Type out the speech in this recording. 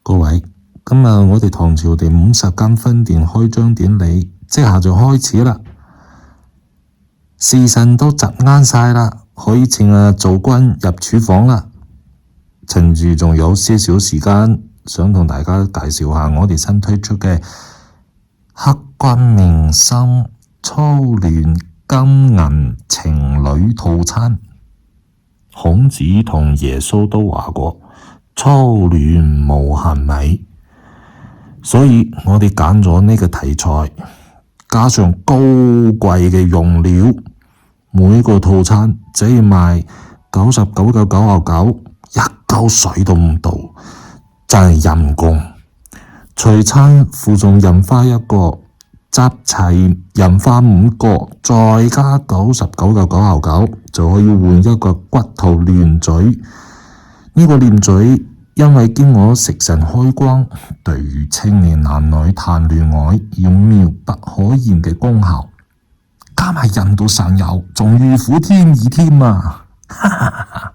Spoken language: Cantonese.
各位，今日我哋唐朝第50間分店開張典禮即刻就開始啦，時辰都窒啱晒啦，可以請做軍入廚房啦。趁住仲有些少時間，想同大家介紹下我哋新推出嘅刻骨銘心初戀金銀情侶套餐。孔子同耶穌都話過，初戀無限美，所以我哋揀咗呢個題材，加上高貴嘅用料，每個套餐只要賣99.99，一嚿水都唔到，真係陰功。隨餐附送印花1個，集齊印花5個，再加99.99就可以換一個骨頭鏈嘴。呢個鏈嘴因為經我食神開光，對於青年男女談戀愛有妙不可言嘅功效，加埋印度神油，仲如虎添翼添啊！哈哈哈哈。